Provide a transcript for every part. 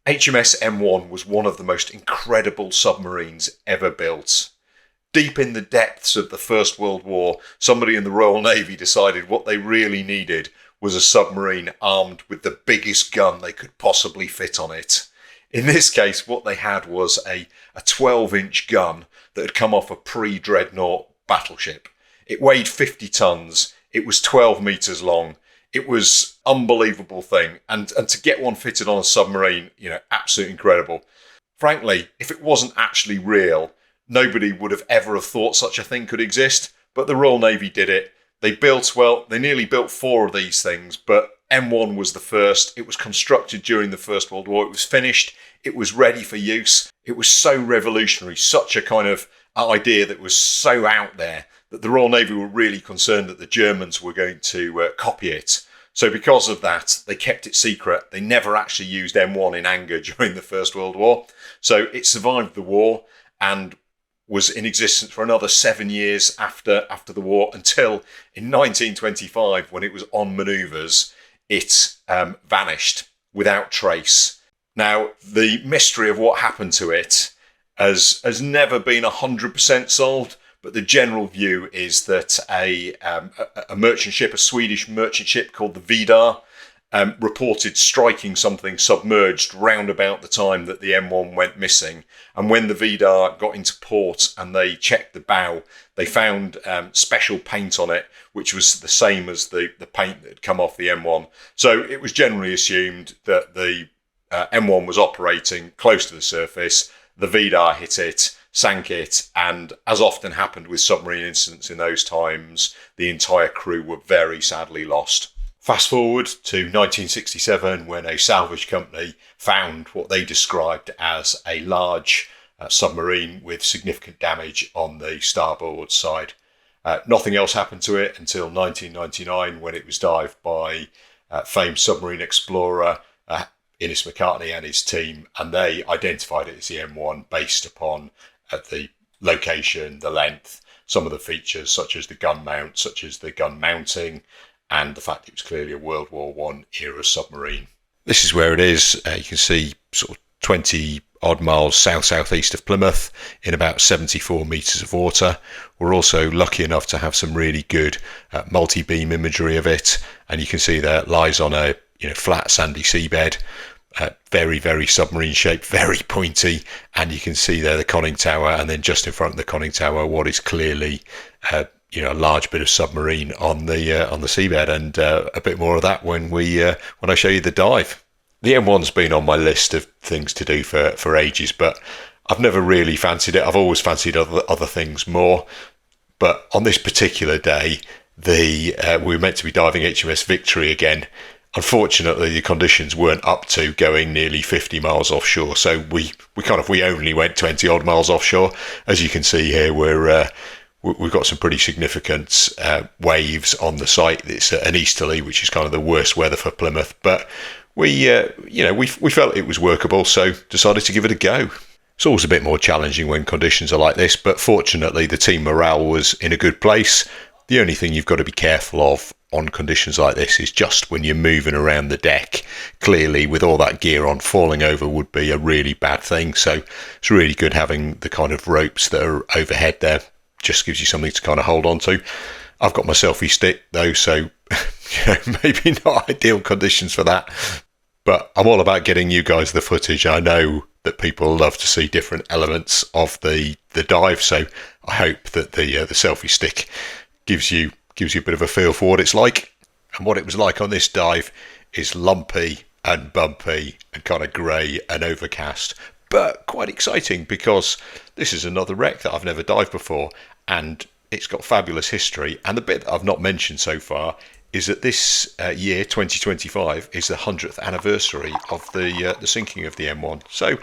HMS M1 was one of the most incredible submarines ever built. Deep in the depths of the First World War, somebody in the Royal Navy decided what they really needed was a submarine armed with the biggest gun they could possibly fit on it. In this case, what they had was a 12-inch gun that had come off a pre-dreadnought battleship. It weighed 50 tons. It was 12 metres long. It was an unbelievable thing. And to get one fitted on a submarine, absolutely incredible. Frankly, if it wasn't actually real, nobody would have ever have thought such a thing could exist. But the Royal Navy did it. They nearly built 4 of these things, but M1 was the first. It was constructed during the First World War. It was finished. It was ready for use. It was so revolutionary, such a kind of idea that was so out there that the Royal Navy were really concerned that the Germans were going to copy it. So because of that, they kept it secret. They never actually used M1 in anger during the First World War. So it survived the war and was in existence for another 7 years after the war, until in 1925, when it was on manoeuvres, it vanished without trace. Now, the mystery of what happened to it has never been 100% solved, but the general view is that a merchant ship, a Swedish merchant ship called the Vidar, reported striking something submerged round about the time that the M1 went missing. And when the Vidar got into port and they checked the bow, they found special paint on it, which was the same as the paint that had come off the M1. So it was generally assumed that the M1 was operating close to the surface. The Vidar hit it, sank it, and as often happened with submarine incidents in those times, the entire crew were very sadly lost. Fast forward to 1967, when a salvage company found what they described as a large submarine with significant damage on the starboard side. Nothing else happened to it until 1999, when it was dived by famed submarine explorer Innes McCartney and his team, and they identified it as the M1 based upon the location, the length, some of the features such as the gun mount, such as the gun mounting, and the fact it was clearly a World War I era submarine. This is where it is. You can see sort of 20 odd miles south-southeast of Plymouth in about 74 metres of water. We're also lucky enough to have some really good multi-beam imagery of it, and you can see there it lies on a flat sandy seabed, very, very submarine shaped, very pointy, and you can see there the conning tower, and then just in front of the conning tower what is clearly a large bit of submarine on the seabed, and a bit more of that when I show you the dive. The M1's been on my list of things to do for ages, but I've never really fancied it. I've always fancied other things more, but on this particular day, we were meant to be diving HMS Victory again. Unfortunately, the conditions weren't up to going nearly 50 miles offshore, so we only went 20 odd miles offshore. As you can see here, we've got some pretty significant waves on the site. It's an easterly, which is kind of the worst weather for Plymouth, but we felt it was workable, so decided to give it a go. It's always a bit more challenging when conditions are like this, but fortunately the team morale was in a good place. The only thing you've got to be careful of on conditions like this is just when you're moving around the deck. Clearly, with all that gear on, falling over would be a really bad thing, so it's really good having the kind of ropes that are overhead there. Just gives you something to kind of hold on to. I've got my selfie stick though, so maybe not ideal conditions for that, but I'm all about getting you guys the footage. I know that people love to see different elements of the dive, so I hope that the selfie stick gives you a bit of a feel for what it's like. And what it was like on this dive is lumpy and bumpy and kind of grey and overcast, but quite exciting because this is another wreck that I've never dived before, and it's got fabulous history. And the bit that I've not mentioned so far is that this year, 2025, is the 100th anniversary of the sinking of the M1. So,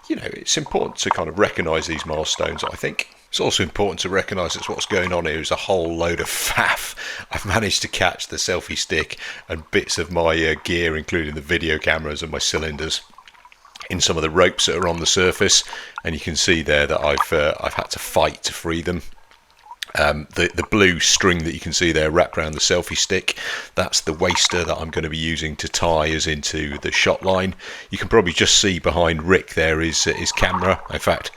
it's important to kind of recognise these milestones, I think. It's also important to recognise that what's going on here is a whole load of faff. I've managed to catch the selfie stick and bits of my gear, including the video cameras and my cylinders, in some of the ropes that are on the surface, and you can see there that I've had to fight to free them. The blue string that you can see there wrapped around the selfie stick, that's the waster that I'm going to be using to tie us into the shot line. You can probably just see behind Rick there is his camera. In fact,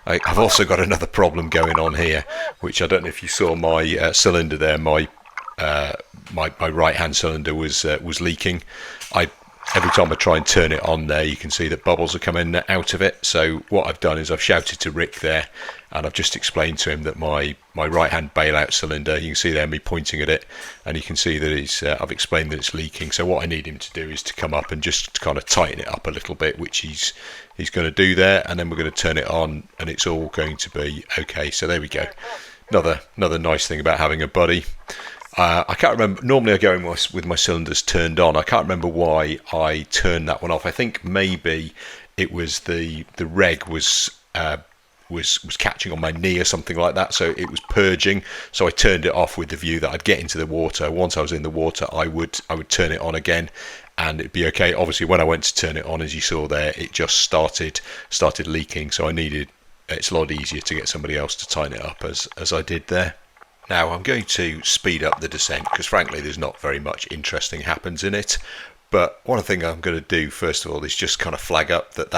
I've also got another problem going on here, which I don't know if you saw my cylinder there. My right hand cylinder was leaking. Every time I try and turn it on there, you can see that bubbles are coming out of it. So what I've done is I've shouted to Rick there, and I've just explained to him that my right hand bailout cylinder, you can see there me pointing at it, and you can see that I've explained that it's leaking. So what I need him to do is to come up and just kind of tighten it up a little bit, which he's going to do there, and then we're going to turn it on, and it's all going to be okay. So there we go. Another nice thing about having a buddy. I can't remember. Normally I go in with my cylinders turned on. I can't remember why I turned that one off. I think maybe it was the reg was catching on my knee or something like that, so it was purging. So I turned it off with the view that I'd get into the water. Once I was in the water, I would turn it on again, and it'd be okay. Obviously, when I went to turn it on, as you saw there, it just started leaking. So it's a lot easier to get somebody else to tighten it up as I did there. Now I'm going to speed up the descent because frankly there's not very much interesting happens in it. But one thing I'm going to do first of all is just kind of flag up that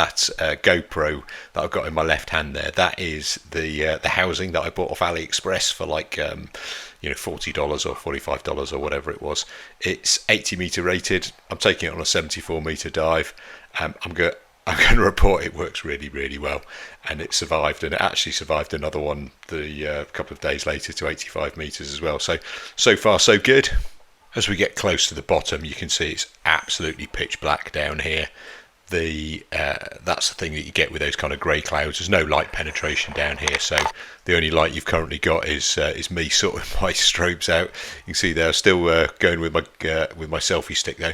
GoPro that I've got in my left hand there, that is the housing that I bought off AliExpress for like $40 or $45 or whatever it was. It's 80 meter rated. I'm taking it on a 74 meter dive. I'm going to report it works really, really well, and it survived, and it actually survived another one the couple of days later to 85 metres as well. So far so good. As we get close to the bottom, you can see it's absolutely pitch black down here. That's the thing that you get with those kind of grey clouds. There's no light penetration down here, so the only light you've currently got is me sorting my strobes out. You can see there, still going with my selfie stick though.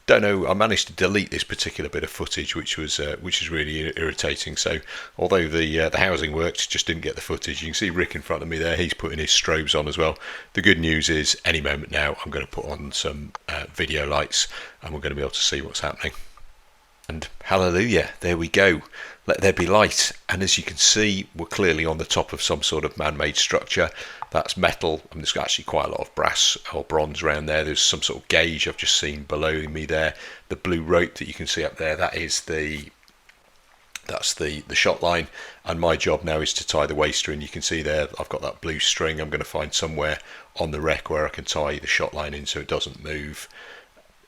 Don't know, I managed to delete this particular bit of footage, which is really irritating. So although the housing worked, just didn't get the footage. You can see Rick in front of me there, he's putting his strobes on as well. The good news is any moment now I'm going to put on some video lights and we're going to be able to see what's happening. And hallelujah, there we go. Let there be light. And as you can see, we're clearly on the top of some sort of man-made structure. That's metal. I mean, there's actually quite a lot of brass or bronze around there. There's some sort of gauge I've just seen below me there. The blue rope that you can see up there, that's the shot line. And my job now is to tie the waster. And you can see there, I've got that blue string. I'm going to find somewhere on the wreck where I can tie the shot line in so it doesn't move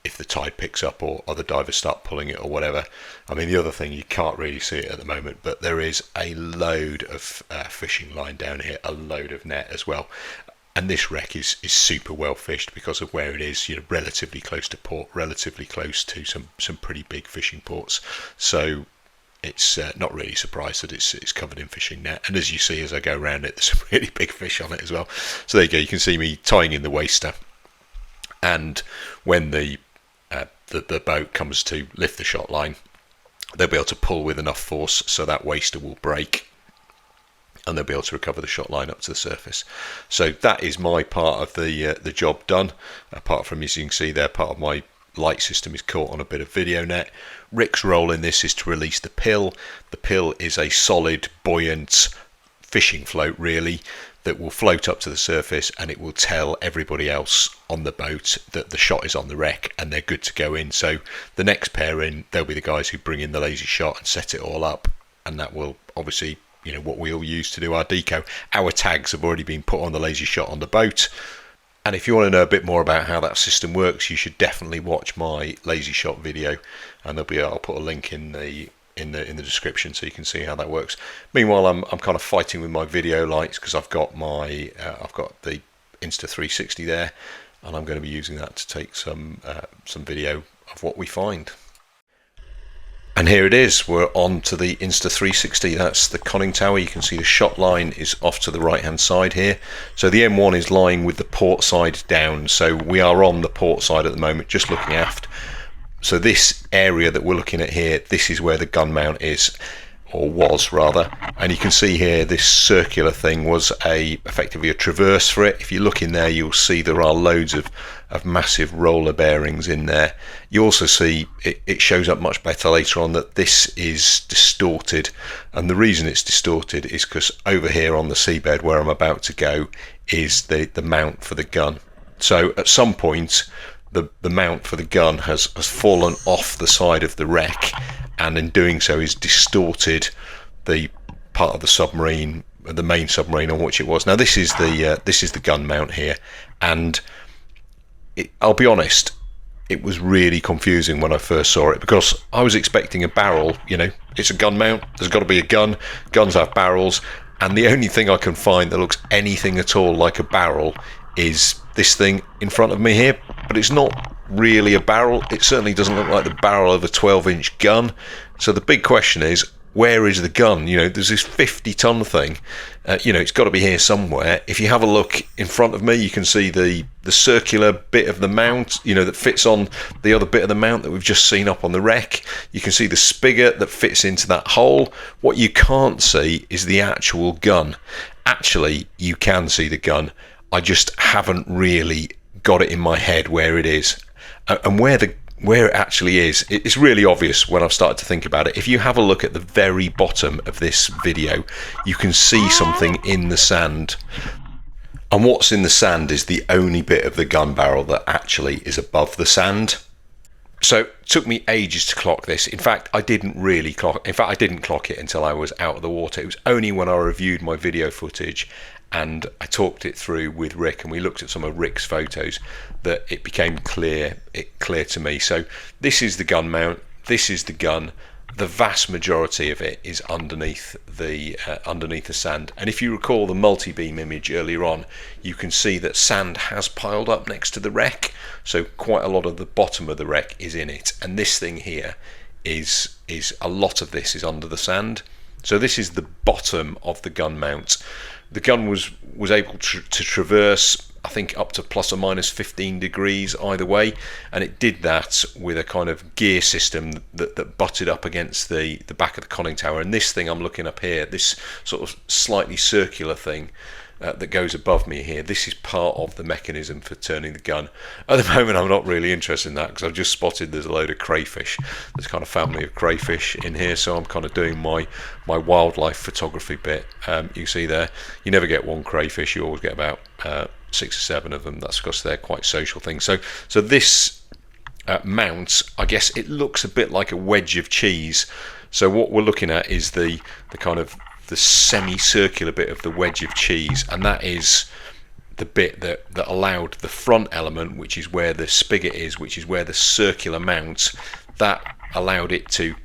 if the tide picks up or other divers start pulling it or whatever. I mean, the other thing, you can't really see it at the moment, but there is a load of fishing line down here, a load of net as well. And this wreck is super well fished because of where it is, relatively close to port, relatively close to some pretty big fishing ports. So it's not really surprised that it's covered in fishing net. And as you see as I go around it, there's some really big fish on it as well. So there you go, you can see me tying in the waster. And when the boat comes to lift the shot line, they'll be able to pull with enough force so that waster will break and they'll be able to recover the shot line up to the surface. So that is my part of the job done. Apart from, as you can see there, part of my light system is caught on a bit of video net. Rick's role in this is to release the pill. The pill is a solid, buoyant fishing float really, that will float up to the surface, and it will tell everybody else on the boat that the shot is on the wreck and they're good to go in. So the next pair in, they'll be the guys who bring in the lazy shot and set it all up, and that will obviously, what we'll use to do our deco. Our tags have already been put on the lazy shot on the boat, and if you want to know a bit more about how that system works, you should definitely watch my lazy shot video, and I'll put a link in the description so you can see how that works. Meanwhile, I'm kind of fighting with my video lights because I've got the Insta360 there, and I'm going to be using that to take some video of what we find. And here it is, we're on to the Insta360. That's the conning tower. You can see the shot line is off to the right hand side here. So the M1 is lying with the port side down, so we are on the port side at the moment, just looking aft. So this area that we're looking at here, this is where the gun mount is. or was rather, and you can see here this circular thing was effectively a traverse for it. If you look in there, you'll see there are loads of massive roller bearings in there. You also see it shows up much better later on that this is distorted, and the reason it's distorted is because over here on the seabed where I'm about to go is the mount for the gun. So at some point the mount for the gun has fallen off the side of the wreck, and in doing so is distorted the part of the submarine, the main submarine on which it was. Now this is the gun mount here, and I'll be honest, it was really confusing when I first saw it, because I was expecting a barrel. You know, it's a gun mount, there's got to be a gun, guns have barrels, and the only thing I can find that looks anything at all like a barrel is this thing in front of me here, but it's not really a barrel. It certainly doesn't look like the barrel of a 12-inch gun. So the big question is, where is the gun? You know, there's this 50-ton thing. You know, it's got to be here somewhere. If you have a look in front of me, you can see the circular bit of the mount, you know, that fits on the other bit of the mount that we've just seen up on the wreck. You can see the spigot that fits into that hole. What you can't see is the actual gun. Actually, you can see the gun. I just haven't really got it in my head where it is. And where it actually is, it's really obvious when I've started to think about it. If you have a look at the very bottom of this video, you can see something in the sand. And what's in the sand is the only bit of the gun barrel that actually is above the sand. So it took me ages to clock this. In fact, I didn't clock it until I was out of the water. It was only when I reviewed my video footage and I talked it through with Rick, and we looked at some of Rick's photos, that it became clear to me. So this is the gun mount, this is the gun. The vast majority of it is underneath the sand. And if you recall the multi-beam image earlier on, you can see that sand has piled up next to the wreck. So quite a lot of the bottom of the wreck is in it. And this thing here is a lot of this is under the sand. So this is the bottom of the gun mount. The gun was able to traverse, I think, up to plus or minus 15 degrees either way, and it did that with a kind of gear system that butted up against the back of the conning tower. And this thing I'm looking up here, this sort of slightly circular thing that goes above me here, this is part of the mechanism for turning the gun. At the moment I'm not really interested in that, because I've just spotted there's a load of crayfish. There's kind of family of crayfish in here, so I'm kind of doing my wildlife photography bit. You see there, you never get one crayfish, you always get about 6 or 7 of them. That's because they're quite social things. So this mount, I guess it looks a bit like a wedge of cheese. So what we're looking at is the kind of the semicircular bit of the wedge of cheese, and that is the bit that allowed the front element, which is where the spigot is, which is where the circular mount, that allowed it to,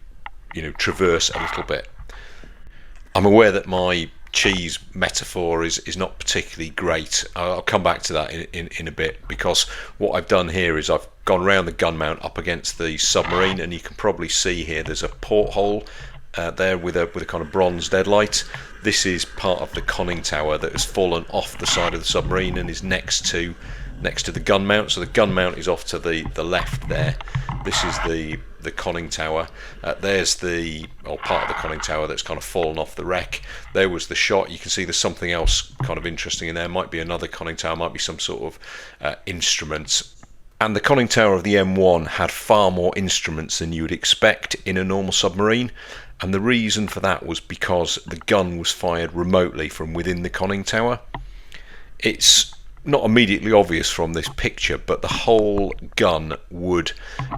you know, traverse a little bit. I'm aware that my cheese metaphor is not particularly great. I'll come back to that in a bit, because what I've done here is I've gone around the gun mount up against the submarine, and you can probably see here there's a porthole there with a kind of bronze deadlight. This is part of the conning tower that has fallen off the side of the submarine and is next to the gun mount. So the gun mount is off to the left there. This is the conning tower. There's part of the conning tower that's kind of fallen off the wreck. There was the shot. You can see there's something else kind of interesting in there. Might be another conning tower, might be some sort of instrument. And the conning tower of the M1 had far more instruments than you would expect in a normal submarine. And the reason for that was because the gun was fired remotely from within the conning tower. It's not immediately obvious from this picture, but the whole gun would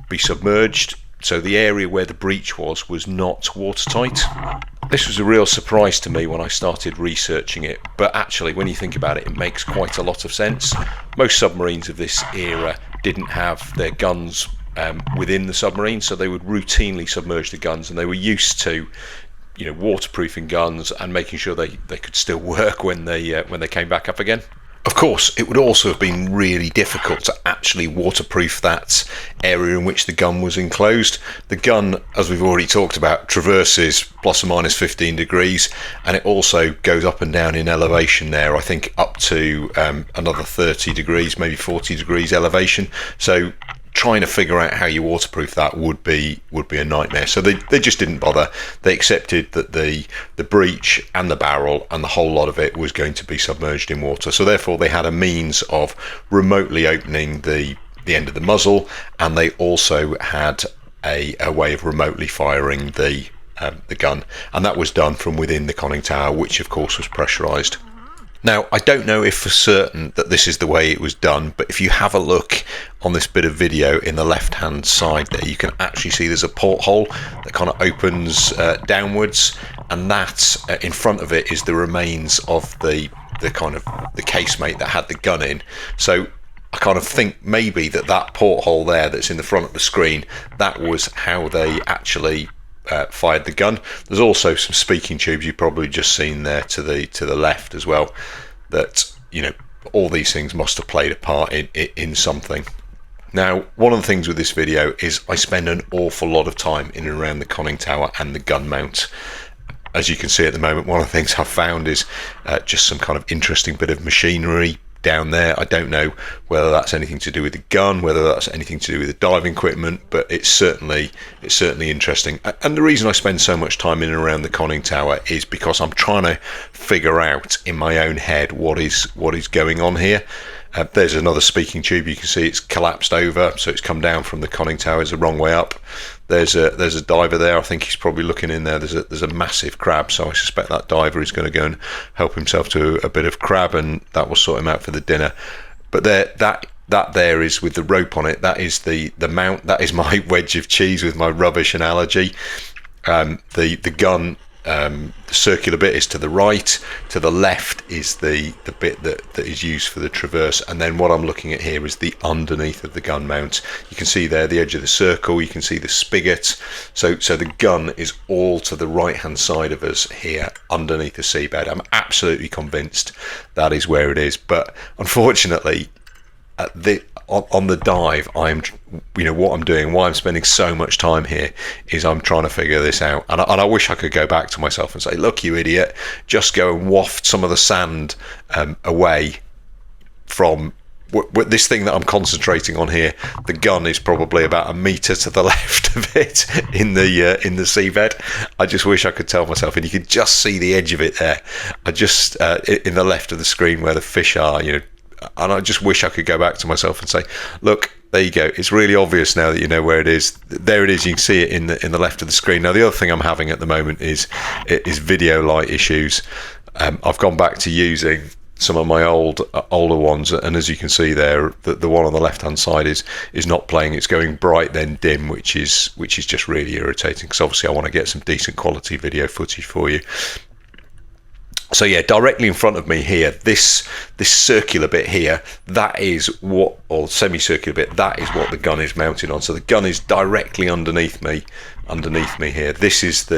be submerged, so the area where the breach was not watertight. This was a real surprise to me when I started researching it, but actually when you think about it, it makes quite a lot of sense. Most submarines of this era didn't have their guns within the submarine, so they would routinely submerge the guns, and they were used to, you know, waterproofing guns and making sure they could still work when they came back up again. Of course, it would also have been really difficult to actually waterproof that area in which the gun was enclosed. The gun, as we've already talked about, traverses plus or minus 15 degrees, and it also goes up and down in elevation there, I think up to another 30 degrees, maybe 40 degrees elevation. So trying to figure out how you waterproof that would be a nightmare. So they just didn't bother. They accepted that the breech and the barrel and the whole lot of it was going to be submerged in water. So therefore they had a means of remotely opening the end of the muzzle, and they also had a way of remotely firing the gun, and that was done from within the conning tower, which of course was pressurized. Now, I don't know if for certain that this is the way it was done, but if you have a look on this bit of video in the left hand side there, you can actually see there's a porthole that kind of opens downwards, and that in front of it is the remains of the kind of the casemate that had the gun in. So I kind of think maybe that porthole there that's in the front of the screen, that was how they actually fired the gun. There's also some speaking tubes you've probably just seen there to the left as well, that, you know, all these things must have played a part in something. Now, one of the things with this video is I spend an awful lot of time in and around the conning tower and the gun mount. As you can see at the moment, one of the things I've found is just some kind of interesting bit of machinery down there. I don't know whether that's anything to do with the gun, whether that's anything to do with the diving equipment, but it's certainly interesting. And the reason I spend so much time in and around the conning tower is because I'm trying to figure out in my own head what is going on here. There's another speaking tube. You can see it's collapsed over, so it's come down from the conning tower. It's the wrong way up. There's a diver there. I think he's probably looking in there. There's a massive crab, so I suspect that diver is going to go and help himself to a bit of crab, and that will sort him out for the dinner. But that there is with the rope on it. That is the mount. That is my wedge of cheese with my rubbish analogy. The gun. The circular bit is to the right. To the left is the bit that is used for the traverse, and then what I'm looking at here is the underneath of the gun mount. You can see there the edge of the circle, you can see the spigot, so the gun is all to the right hand side of us here underneath the seabed. I'm absolutely convinced that is where it is, but unfortunately on the dive, what I'm doing, why I'm spending so much time here, is I'm trying to figure this out. And I wish I could go back to myself and say, look, you idiot, just go and waft some of the sand away from this thing that I'm concentrating on here. The gun is probably about a metre to the left of it in the seabed. I just wish I could tell myself, and you could just see the edge of it there. I just in the left of the screen where the fish are, and I just wish I could go back to myself and say, look, there you go. It's really obvious now that you know where it is. There it is. You can see it in the left of the screen. Now, the other thing I'm having at the moment is video light issues. I've gone back to using some of my older ones, and as you can see there, the one on the left hand side is not playing. It's going bright then dim, which is just really irritating, because obviously I want to get some decent quality video footage for you. So yeah, directly in front of me here, this circular bit here, that is or semicircular bit, that is what the gun is mounted on. So the gun is directly underneath me here. This is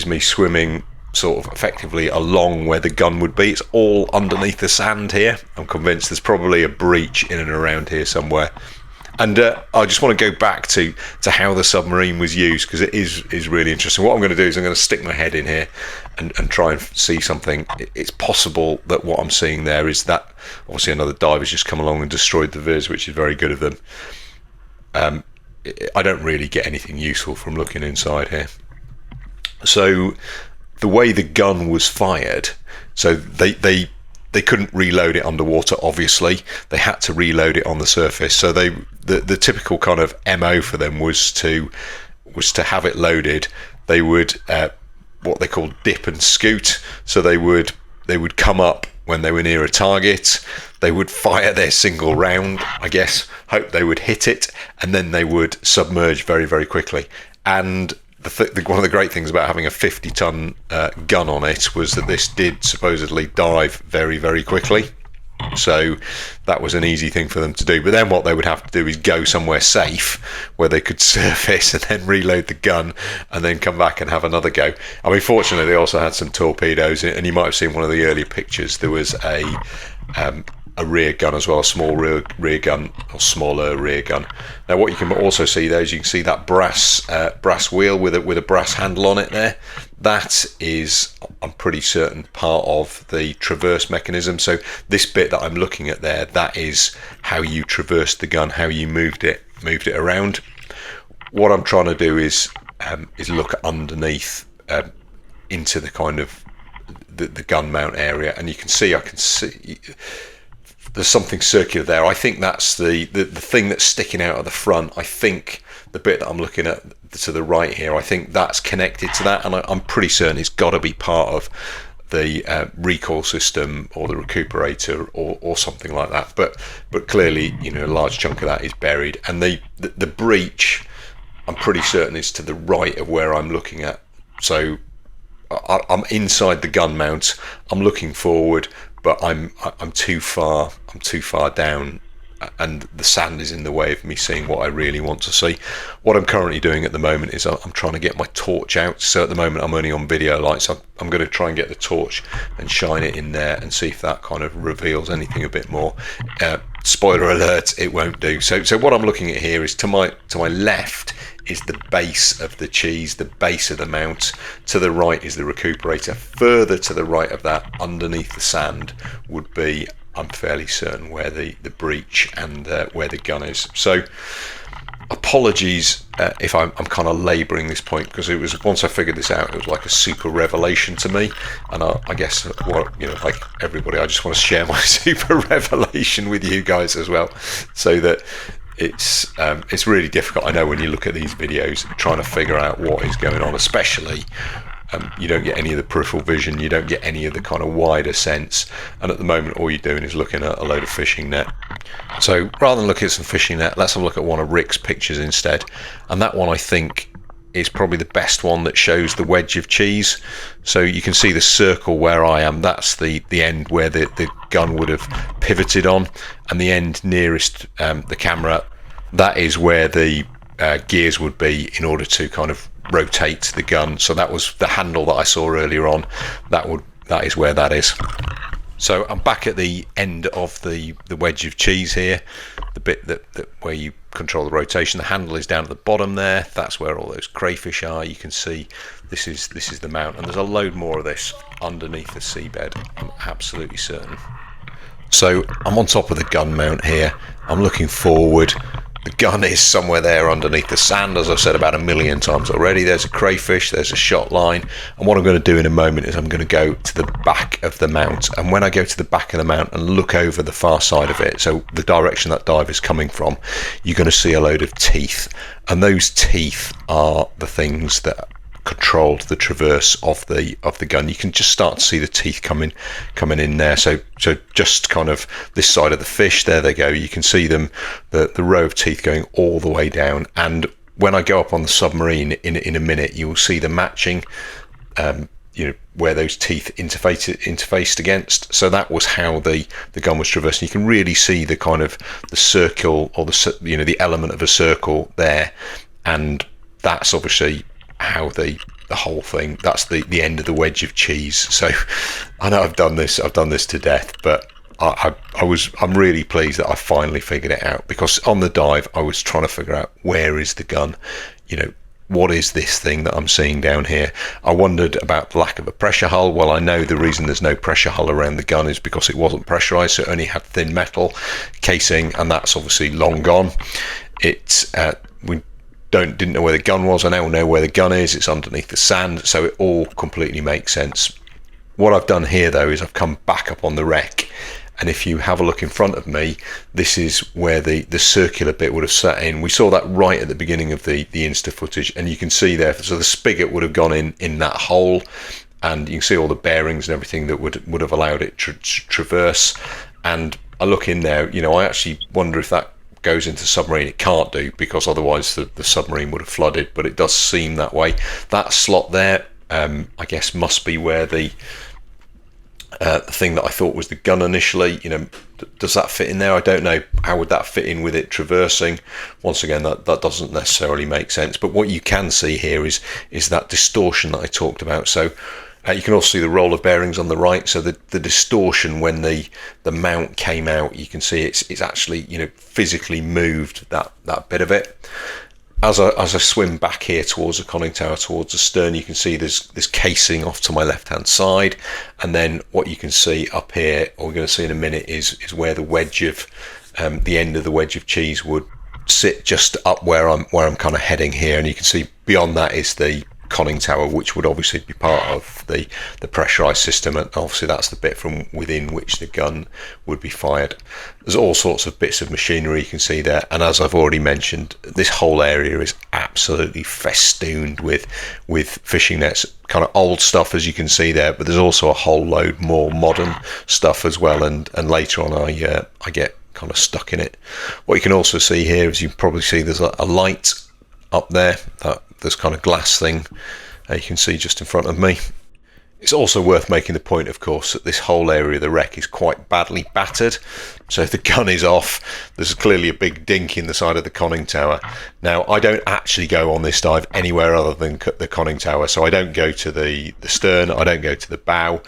me swimming sort of effectively along where the gun would be. It's all underneath the sand here. I'm convinced there's probably a breach in and around here somewhere. And I just want to go back to how the submarine was used, because it is really interesting. What I'm going to do is I'm going to stick my head in here and try and see something. It's possible that what I'm seeing there is that obviously another diver's just come along and destroyed the viz, which is very good of them. I don't really get anything useful from looking inside here. So the way the gun was fired, so they couldn't reload it underwater, obviously. They had to reload it on the surface. So the typical kind of MO for them was to have it loaded. They would what they call dip and scoot. So they would come up when they were near a target. They would fire their single round, I guess, hope they would hit it, and then they would submerge very, very quickly. And one of the great things about having a 50-ton gun on it was that this did supposedly dive very, very quickly. So that was an easy thing for them to do. But then what they would have to do is go somewhere safe where they could surface and then reload the gun and then come back and have another go. I mean, fortunately, they also had some torpedoes, and you might have seen one of the earlier pictures. There was a rear gun as well, a small rear gun, or smaller rear gun. Now what you can also see there is you can see that brass wheel with a brass handle on it there. That is, I'm pretty certain, part of the traverse mechanism. So this bit that I'm looking at there, that is how you traversed the gun, how you moved it moved it around. What I'm trying to do is look underneath into the kind of the gun mount area, and I can see there's something circular there. I think that's the thing that's sticking out of the front. I think the bit that I'm looking at to the right here, I think that's connected to that, and I'm pretty certain it's got to be part of the recoil system or the recuperator or something like that. But clearly, a large chunk of that is buried, and the breach, I'm pretty certain, is to the right of where I'm looking at. So I'm inside the gun mount. I'm looking forward, but I'm too far down, and the sand is in the way of me seeing what I really want to see. What I'm currently doing at the moment is I'm trying to get my torch out. So at the moment I'm only on video lights. I'm going to try and get the torch and shine it in there and see if that kind of reveals anything a bit more. Spoiler alert, it won't do. So what I'm looking at here is to my left is the base of the cheese, the base of the mount. To the right is the recuperator. Further to the right of that, underneath the sand, would be, I'm fairly certain, where the breach and where the gun is. So apologies if I'm kind of labouring this point, because it was, once I figured this out, it was like a super revelation to me, and I guess, like everybody, I just want to share my super revelation with you guys as well, so that it's really difficult. I know when you look at these videos trying to figure out what is going on, especially you don't get any of the peripheral vision, you don't get any of the kind of wider sense, and at the moment all you're doing is looking at a load of fishing net. So rather than look at some fishing net, let's have a look at one of Rick's pictures instead, and that one I think is probably the best one that shows the wedge of cheese. So you can see the circle where I am, that's the end where the gun would have pivoted on, and the end nearest the camera, that is where the gears would be in order to kind of rotate the gun. So that was the handle that I saw earlier on. That is where that is. So I'm back at the end of the wedge of cheese here, the bit that where you control the rotation. The handle is down at the bottom there. That's where all those crayfish are. You can see this is the mount, and there's a load more of this underneath the seabed, I'm absolutely certain. So I'm on top of the gun mount here. I'm looking forward. The gun is somewhere there underneath the sand, as I've said about 1,000,000 times already. There's a crayfish, there's a shot line, and what I'm going to do in a moment is I'm going to go to the back of the mount, and when I go to the back of the mount and look over the far side of it, so the direction that dive is coming from, you're going to see a load of teeth, and those teeth are the things that controlled the traverse of the gun. You can just start to see the teeth coming in there. So just kind of this side of the fish, there they go. You can see them, the row of teeth going all the way down. And when I go up on the submarine in a minute, you will see the matching, where those teeth interfaced against. So that was how the gun was traversing. You can really see the kind of the circle, or the element of a circle there, and that's obviously how the whole thing, that's the end of the wedge of cheese. So I know I've done this to death, but I'm really pleased that I finally figured it out, because on the dive I was trying to figure out, where is the gun, what is this thing that I'm seeing down here. I wondered about the lack of a pressure hull. Well, I know the reason there's no pressure hull around the gun is because it wasn't pressurized, so it only had thin metal casing, and that's obviously long gone. We didn't know where the gun was. I now know where the gun is. It's underneath the sand, so it all completely makes sense. What I've done here though is I've come back up on the wreck, and if you have a look in front of me, this is where the circular bit would have sat in. We saw that right at the beginning of the Insta footage, and you can see there, so the spigot would have gone in that hole, and you can see all the bearings and everything that would have allowed it to traverse. And I look in there, I actually wonder if that goes into submarine. It can't do, because otherwise the submarine would have flooded, but it does seem that way. That slot there, I guess, must be where the thing that I thought was the gun initially, does that fit in there? I don't know. How would that fit in with it traversing? Once again, that doesn't necessarily make sense, but what you can see here is that distortion that I talked about. So you can also see the roll of bearings on the right. So the distortion when the mount came out, you can see it's actually physically moved that bit of it. As I swim back here towards the conning tower, towards the stern, you can see there's this casing off to my left hand side, and then what you can see up here, or we're going to see in a minute, is where the wedge of the end of the wedge of cheese would sit just up where I'm kind of heading here, and you can see beyond that is the conning tower, which would obviously be part of the pressurized system, and obviously that's the bit from within which the gun would be fired. There's all sorts of bits of machinery you can see there, and as I've already mentioned, this whole area is absolutely festooned with fishing nets, kind of old stuff as you can see there, but there's also a whole load more modern stuff as well, and later on I get kind of stuck in it. What you can also see here is, you can probably see there's a light up there, this kind of glass thing you can see just in front of me. It's also worth making the point, of course, that this whole area of the wreck is quite badly battered. So if the gun is off, there's clearly a big dink in the side of the conning tower. Now, I don't actually go on this dive anywhere other than the conning tower, so I don't go to the stern, I don't go to the bow.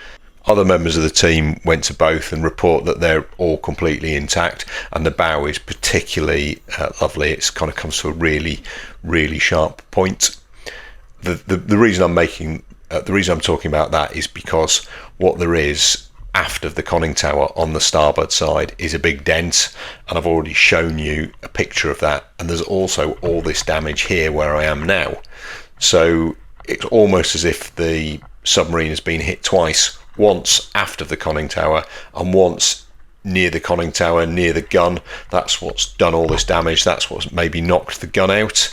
Other members of the team went to both and report that they're all completely intact, and the bow is particularly lovely. It's kind of comes to a really, really sharp point. The reason I'm talking about that is because what there is aft of the conning tower on the starboard side is a big dent, and I've already shown you a picture of that. And there's also all this damage here where I am now. So it's almost as if the submarine has been hit twice. Once aft of the conning tower and once near the conning tower, near the gun. That's what's done all this damage. That's what's maybe knocked the gun out.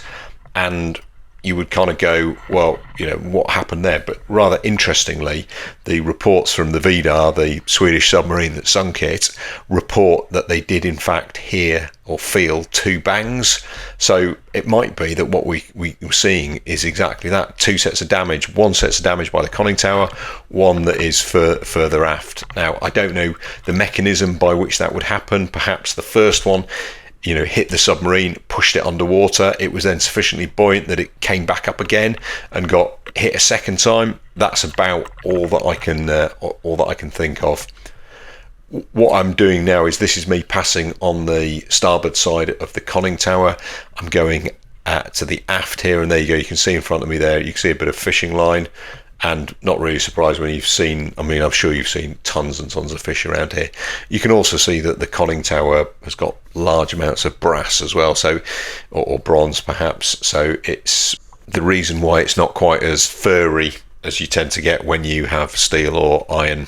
And you would kind of go, well, you know, what happened there? But rather interestingly, the reports from the Vidar, the Swedish submarine that sunk it, report that they did in fact hear or feel 2 bangs. So it might be that what we were seeing is exactly that: 2 sets of damage. 1 set of damage by the conning tower, 1 that is further aft. Now, I don't know the mechanism by which that would happen. Perhaps the first one, you know, hit the submarine, pushed it underwater. It was then sufficiently buoyant that it came back up again and got hit a second time. That's about all that I can think of. What I'm doing now is, this is me passing on the starboard side of the conning tower. I'm going to the aft here, and there you go. You can see in front of me there, you can see a bit of fishing line. And not really surprised when you've seen, I mean, I'm sure you've seen tons and tons of fish around here. You can also see that the conning tower has got large amounts of brass as well, so or bronze perhaps. So it's the reason why it's not quite as furry as you tend to get when you have steel or iron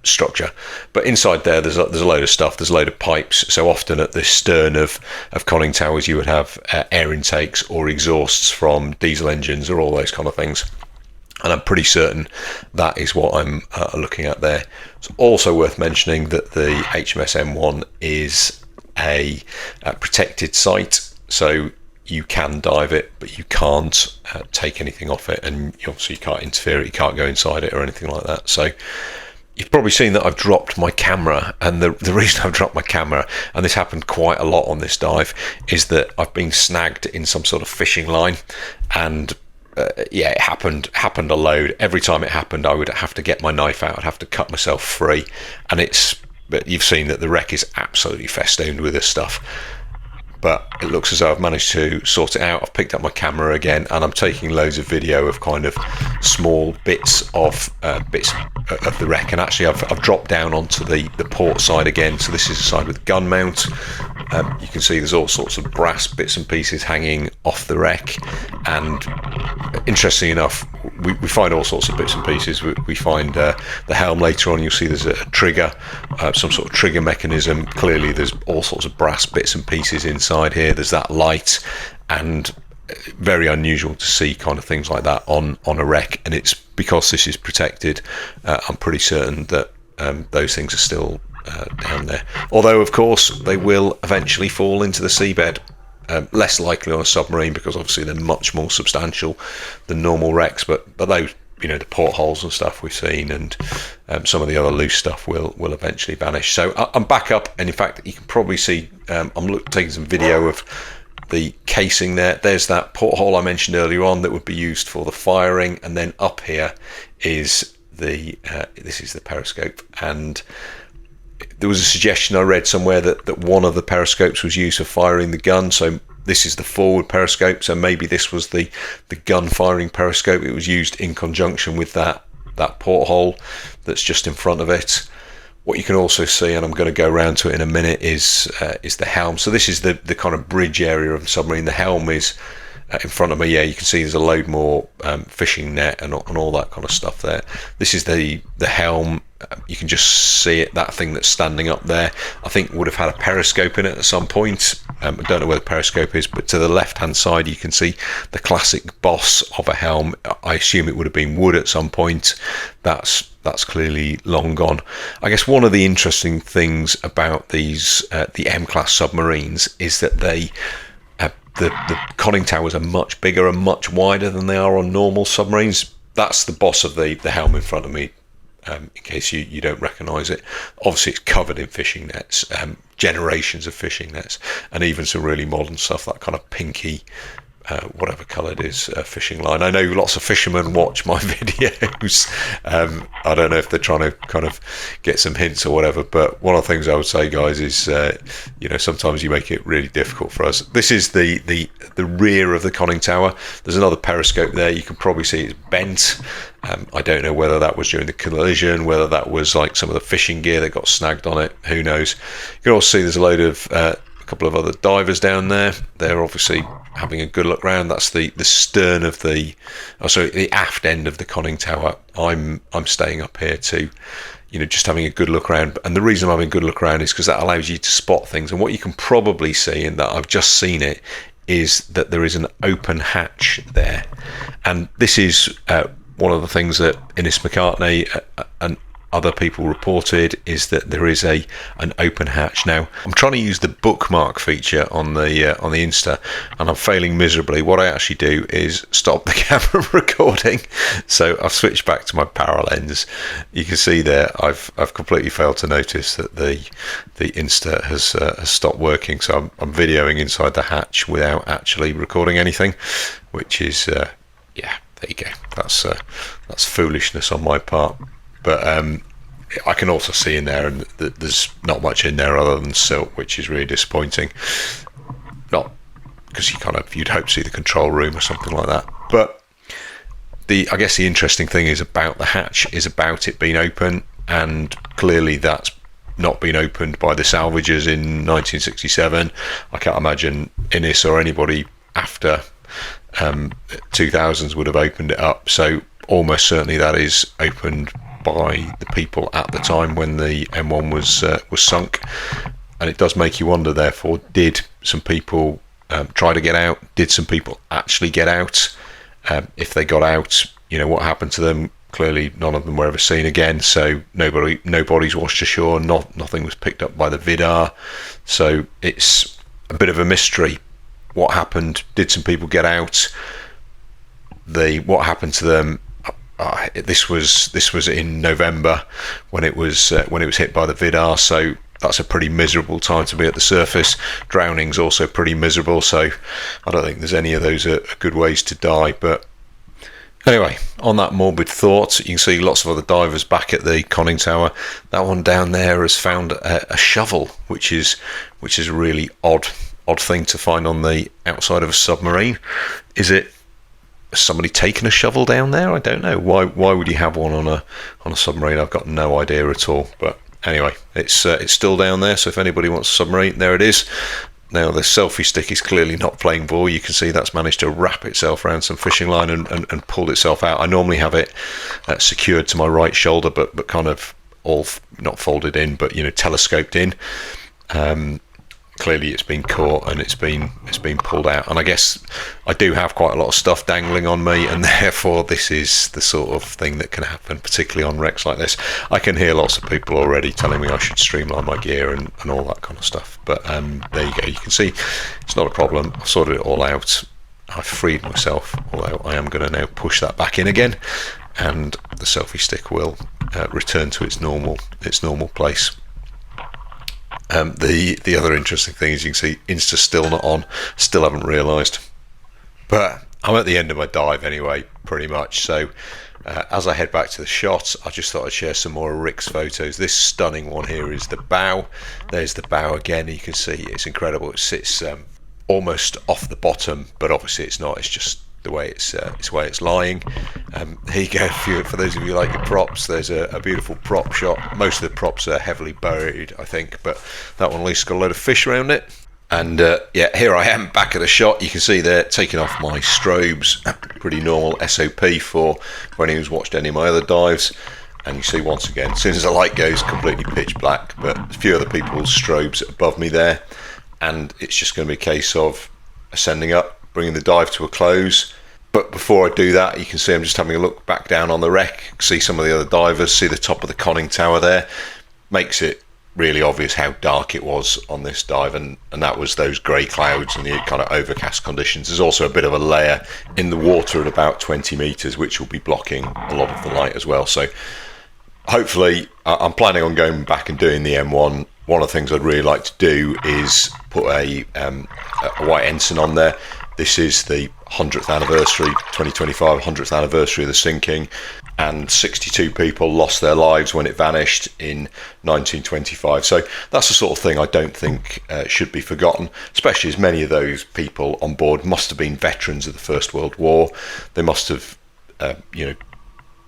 structure. But inside there, there's a load of stuff. There's a load of pipes. So often at the stern of conning towers, you would have air intakes or exhausts from diesel engines or all those kind of things. And I'm pretty certain that is what I'm looking at there. It's also worth mentioning that the HMS M1 is a protected site, so you can dive it, but you can't take anything off it, and obviously you can't interfere it, you can't go inside it or anything like that. So you've probably seen that I've dropped my camera, and the reason I've dropped my camera, and this happened quite a lot on this dive, is that I've been snagged in some sort of fishing line, and it happened a load. Every time it happened, I would have to get my knife out. I'd have to cut myself free, but you've seen that the wreck is absolutely festooned with this stuff. But it looks as though I've managed to sort it out. I've picked up my camera again, and I'm taking loads of video of kind of small bits of the wreck. And actually, I've dropped down onto the port side again. So this is the side with gun mount. You can see there's all sorts of brass bits and pieces hanging off the wreck. And interestingly enough, we find all sorts of bits and pieces. We find the helm later on. You'll see there's a trigger, some sort of trigger mechanism. Clearly, there's all sorts of brass bits and pieces inside here. There's that light, and very unusual to see kind of things like that on a wreck. And it's because this is protected. I'm pretty certain that those things are still down there. Although, of course, they will eventually fall into the seabed. Less likely on a submarine, because obviously they're much more substantial than normal wrecks. But those, you know, the portholes and stuff we've seen, and some of the other loose stuff will eventually vanish. So I'm back up, and in fact, you can probably see I'm taking some video of the casing there. There's that porthole I mentioned earlier on that would be used for the firing, and then up here is this is the periscope. And there was a suggestion I read somewhere that one of the periscopes was used for firing the gun. So this is the forward periscope. So maybe this was the gun firing periscope. It was used in conjunction with that porthole that's just in front of it. What you can also see, and I'm going to go around to it in a minute, is the helm. So this is the kind of bridge area of the submarine. The helm is in front of me. Yeah, you can see there's a load more fishing net and all that kind of stuff there. This is the helm. You can just see it, that thing that's standing up there. I think would have had a periscope in it at some point. I don't know where the periscope is, but to the left hand side you can see the classic boss of a helm. I assume it would have been wood at some point. That's clearly long gone. I guess one of the interesting things about these the M-class submarines is that they the conning towers are much bigger and much wider than they are on normal submarines. That's the boss of the helm in front of me. In case you don't recognise it. Obviously it's covered in fishing nets, generations of fishing nets, and even some really modern stuff, that kind of pinky whatever colour it is, fishing line. I know lots of fishermen watch my videos. I don't know if they're trying to kind of get some hints or whatever, but one of the things I would say, guys, is sometimes you make it really difficult for us. This is the rear of the conning tower. There's another periscope there. You can probably see it's bent. I don't know whether that was during the collision, whether that was like some of the fishing gear that got snagged on it. Who knows? You can also see there's a load of a couple of other divers down there. They're obviously having a good look around. That's the stern of the aft end of the conning tower. I'm staying up here to just having a good look around. And the reason I'm having a good look around is because that allows you to spot things. And what you can probably see, in that I've just seen it, is that there is an open hatch there. And this is one of the things that Innes McCartney and other people reported, is that there is an open hatch. Now I'm trying to use the bookmark feature on the Insta, and I'm failing miserably. What I actually do is stop the camera recording, so I've switched back to my para lens. You can see there I've completely failed to notice that the Insta has stopped working, so I'm videoing inside the hatch without actually recording anything, which is there you go. That's foolishness on my part. But I can also see in there, and there's not much in there other than silt, which is really disappointing. Not because you'd hope to see the control room or something like that. But I guess the interesting thing is about the hatch is about it being open, and clearly that's not been opened by the salvagers in 1967. I can't imagine Innes or anybody after 2000s would have opened it up. So almost certainly that is opened by the people at the time when the M1 was sunk. And it does make you wonder, therefore, did some people try to get out? Did some people actually get out? If they got out, what happened to them? Clearly none of them were ever seen again, so nobody's washed ashore. Nothing was picked up by the Vidar, so it's a bit of a mystery. What happened? Did some people get out? What happened to them? This was in November when it was hit by the Vidar, so that's a pretty miserable time to be at the surface. Drowning's also pretty miserable, so I don't think there's any of those are good ways to die. But anyway, on that morbid thought, you can see lots of other divers back at the conning tower. That one down there has found a shovel, which is a really odd thing to find on the outside of a submarine. Is it somebody taken a shovel down there? I don't know. Why would you have one on a submarine? I've got no idea at all. But anyway, it's still down there, so if anybody wants a submarine, there it is. Now the selfie stick is clearly not playing ball. You can see that's managed to wrap itself around some fishing line and pulled itself out. I normally have it secured to my right shoulder, but kind of all not folded in, but telescoped in. Clearly it's been caught and it's been pulled out, and I guess I do have quite a lot of stuff dangling on me, and therefore this is the sort of thing that can happen, particularly on wrecks like this. I can hear lots of people already telling me I should streamline my gear and all that kind of stuff, but there you go. You can see it's not a problem. I've sorted it all out. I've freed myself, although I am going to now push that back in again, and the selfie stick will return to its normal place. The other interesting thing is you can see Insta's still not on, still haven't realised. But I'm at the end of my dive anyway, pretty much. So as I head back to the shot, I just thought I'd share some more Rick's photos. This stunning one here is the bow. There's the bow again. You can see it's incredible. It sits almost off the bottom, but obviously it's not. It's just the way it's lying. Here you go, for those of you who like your props. There's a beautiful prop shot. Most of the props are heavily buried, I think, but that one at least got a load of fish around it. And yeah, here I am back at the shot. You can see there, taking off my strobes, pretty normal SOP for anyone who's watched any of my other dives. And you see once again, as soon as the light goes, completely pitch black, but a few other people's strobes above me there. And it's just going to be a case of ascending up, bringing the dive to a close. But before I do that, you can see I'm just having a look back down on the wreck, see some of the other divers, see the top of the conning tower there. Makes it really obvious how dark it was on this dive, and that was those grey clouds and the kind of overcast conditions. There's also a bit of a layer in the water at about 20 metres, which will be blocking a lot of the light as well. So hopefully, I'm planning on going back and doing the M1. One of the things I'd really like to do is put a white ensign on there. This is the 100th anniversary, 2025 100th anniversary of the sinking, and 62 people lost their lives when it vanished in 1925. So that's the sort of thing I don't think should be forgotten, especially as many of those people on board must have been veterans of the First World War. They must have,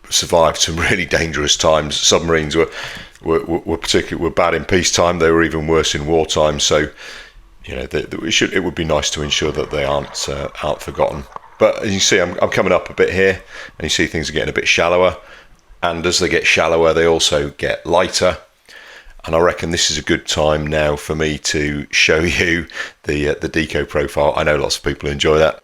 survived some really dangerous times. Submarines were bad in peacetime. They were even worse in wartime. So, it would be nice to ensure that they aren't forgotten. But as you see, I'm coming up a bit here, and you see things are getting a bit shallower. And as they get shallower, they also get lighter. And I reckon this is a good time now for me to show you the Deco Profile. I know lots of people enjoy that.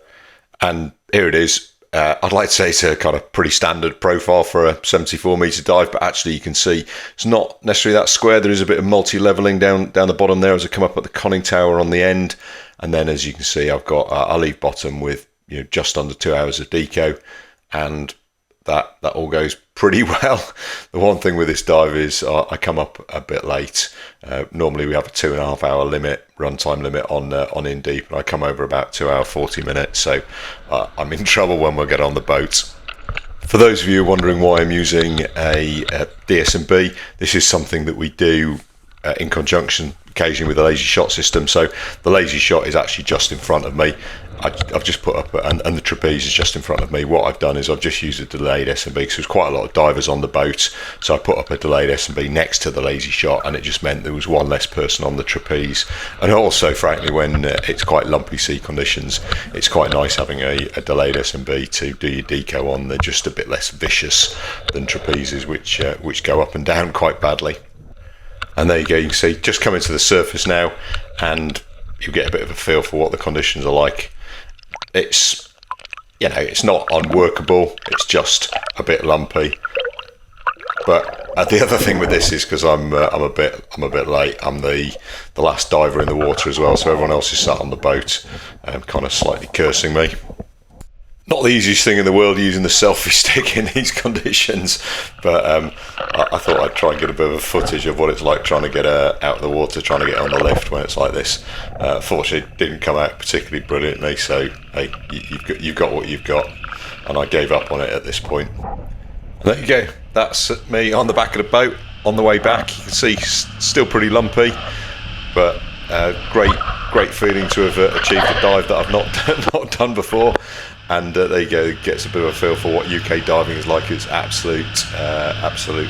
And here it is. I'd like to say it's a kind of pretty standard profile for a 74 metre dive, but actually you can see it's not necessarily that square. There is a bit of multi-levelling down the bottom there as I come up at the conning tower on the end. And then as you can see, I've got I leave bottom with just under 2 hours of deco, and that all goes pretty well. The one thing with this dive is I come up a bit late. Normally we have a 2.5 hour limit, runtime limit on in deep, and I come over about 2 hour 40 minutes, so I'm in trouble when we get on the boat. For those of you wondering why I'm using a DSMB, this is something that we do in conjunction occasionally with the lazy shot system. So the lazy shot is actually just in front of me. I've just put up, and the trapeze is just in front of me. What I've done is I've just used a delayed S&B because there's quite a lot of divers on the boat, so I put up a delayed S&B next to the lazy shot, and it just meant there was one less person on the trapeze. And also, frankly, when it's quite lumpy sea conditions, it's quite nice having a delayed S&B to do your deco on. They're just a bit less vicious than trapezes, which go up and down quite badly. And there you go, you can see just coming to the surface now, and you get a bit of a feel for what the conditions are like. It's not unworkable, it's just a bit lumpy. But the other thing with this is because I'm a bit late. I'm the last diver in the water as well, so everyone else is sat on the boat, kind of slightly cursing me. Not the easiest thing in the world using the selfie stick in these conditions, but I thought I'd try and get a bit of a footage of what it's like trying to get out of the water, trying to get on the lift when it's like this. Fortunately, it didn't come out particularly brilliantly, so hey, you've got what you've got, and I gave up on it at this point. And there you go, that's me on the back of the boat on the way back. You can see still pretty lumpy, but great feeling to have achieved a dive that I've not done before. And there you go, it gets a bit of a feel for what UK diving is like. It's absolute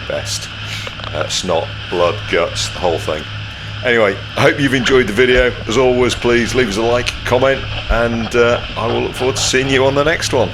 best. Snot, blood, guts, the whole thing. Anyway, I hope you've enjoyed the video. As always, please leave us a like, comment, and I will look forward to seeing you on the next one.